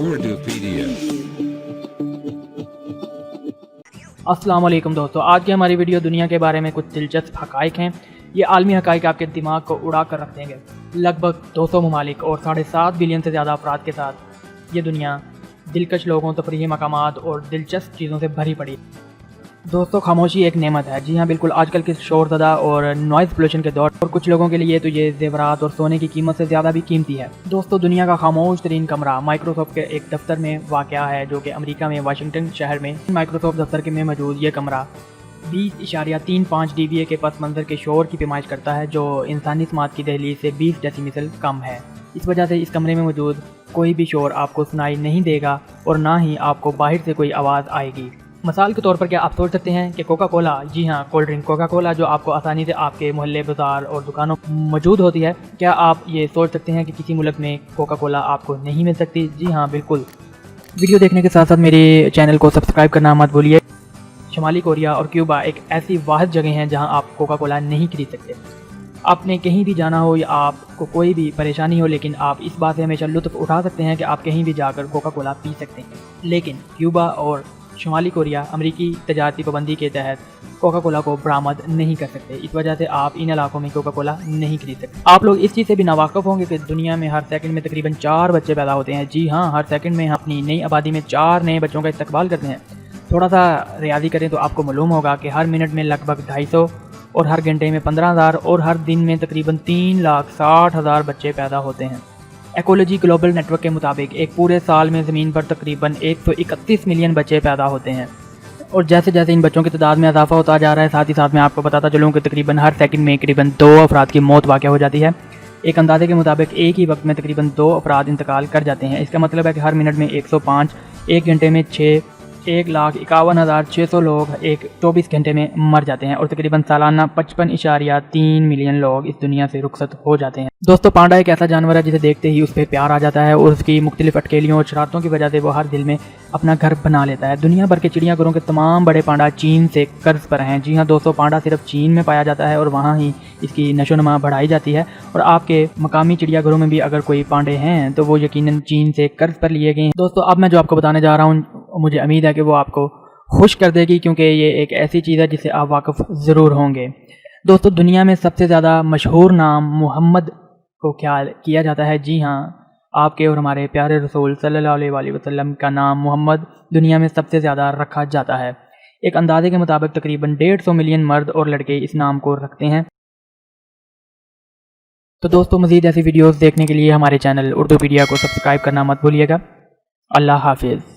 Urdupedia. अस्सलाम वालेकुम दोस्तों, आज की हमारी वीडियो दुनिया के बारे में कुछ दिलचस्प हक़ाइक़ हैं। ये आलमी हक़ाइक़ आपके दिमाग को उड़ा कर रख देंगे। लगभग 200 ममालिक और 7.5 बिलियन से ज़्यादा अफराद के साथ ये दुनिया दिलकश लोगों, तफरीही मकामात और दिलचस्प चीज़ों से भरी पड़ी। दोस्तों, खामोशी एक नेमत है। जी हाँ, बिल्कुल। आजकल के शोरज़दा और नॉइज़ पोल्यूशन के दौर और कुछ लोगों के लिए तो ये ज़ेवरात और सोने की कीमत से ज़्यादा भी कीमती है। दोस्तों, दुनिया का खामोश तरीन कमरा माइक्रोसॉफ्ट के एक दफ्तर में वाक़या है, जो कि अमेरिका में वाशिंगटन शहर में माइक्रोसॉफ्ट दफ्तर के में मौजूद ये कमरा 20.35 dBA के पस मंज़र के शोर की पैमाइश करता है, जो इंसानी समात की दहलीज से 20 डेसिबल कम है। इस वजह से इस कमरे में मौजूद कोई भी शोर आपको सुनाई नहीं देगा और ना ही आपको बाहर से कोई आवाज़ आएगी। मिसाल के तौर पर क्या आप सोच सकते हैं कि कोका कोला, जी हाँ, कोल्ड ड्रिंक कोका कोला, जो आपको आसानी से आपके मोहल्ले, बाज़ार और दुकानों मौजूद होती है, क्या आप ये सोच सकते हैं कि किसी मुल्क में कोका कोला आपको नहीं मिल सकती? जी हाँ, बिल्कुल। वीडियो देखने के साथ साथ मेरे चैनल को सब्सक्राइब करना मत भूलिए। शुमाली कोरिया और क्यूबा एक ऐसी वाहिद जगह हैं जहाँ आप कोका कोला नहीं खरीद सकते। आपने कहीं भी जाना हो या आपको कोई भी परेशानी हो, लेकिन आप इस बात से हमेशा लुत्फ़ उठा सकते हैं कि आप कहीं भी जाकर कोका कोला पी सकते हैं। लेकिन क्यूबा और शुमाली कोरिया अमेरिकी तजारती पाबंदी के तहत कोका कोला को बरामद नहीं कर सकते। इस वजह से आप इन इलाकों में कोका कोला नहीं खरीद सकते। आप लोग इस चीज़ से भी नावाकिफ़ होंगे कि दुनिया में हर सेकंड में तकरीबन 4 बच्चे पैदा होते हैं। जी हाँ, हर सेकंड में हम अपनी नई आबादी में 4 नए बच्चों का इस्तकबाल करते हैं। थोड़ा सा रियाज़ी करें तो आपको मालूम होगा कि हर मिनट में लगभग 250 और हर घंटे में 15,000 और हर दिन में तकरीबन 3,60,000 बच्चे पैदा होते हैं। इकोलॉजी ग्लोबल नेटवर्क के मुताबिक एक पूरे साल में ज़मीन पर तकरीबन 131 मिलियन बच्चे पैदा होते हैं और जैसे जैसे इन बच्चों की तादाद में इजाफा होता जा रहा है, साथ ही साथ मैं आपको बताता चलूँ कि तकरीबन हर सेकंड में करीबन 2 अफराद की मौत वाक़ हो जाती है। एक अंदाजे के मुताबिक एक ही वक्त में तकरीबन 2 अफराद इंतकाल कर जाते हैं। इसका मतलब है कि हर मिनट में 105, एक घंटे में 6, 1,51,600 लोग 24 घंटे में मर जाते हैं और तकरीबन सालाना 55.3 मिलियन लोग इस दुनिया से रुखसत हो जाते हैं। दोस्तों, पांडा एक ऐसा जानवर है जिसे देखते ही उस पर प्यार आ जाता है और उसकी मुख्तलिफ अटकेलियों और शरारतों की वजह से वो हर दिल में अपना घर बना लेता है। दुनिया भर के चिड़ियाघरों के तमाम बड़े पांडा चीन से कर्ज पर हैं। जी हाँ दोस्तों, पांडा सिर्फ चीन में पाया जाता है और वहाँ ही इसकी नशोनुमा बढ़ाई जाती है और आपके मकामी चिड़ियाघरों में भी अगर कोई पांडे हैं तो वो यकीनन चीन से कर्ज पर लिए गए हैं। दोस्तों, अब मैं जो आपको बताने जा रहा हूँ मुझे उम्मीद है कि वो आपको खुश कर देगी, क्योंकि ये एक ऐसी चीज़ है जिससे आप वाकिफ़ ज़रूर होंगे। दोस्तों, दुनिया में सबसे ज़्यादा मशहूर नाम मोहम्मद को ख्याल किया जाता है। जी हाँ, आपके और हमारे प्यारे रसूल सल्लल्लाहु अलैहि वसल्लम का नाम मोहम्मद दुनिया में सबसे ज़्यादा रखा जाता है। एक अंदाजे के मुताबिक तकरीबन 150 मिलियन मर्द और लड़के इस नाम को रखते हैं। तो दोस्तों, मज़ीद ऐसी वीडियोज़ देखने के लिए हमारे चैनल उर्दूपीडिया को सब्सक्राइब करना मत भूलिएगा। अल्लाह हाफिज़।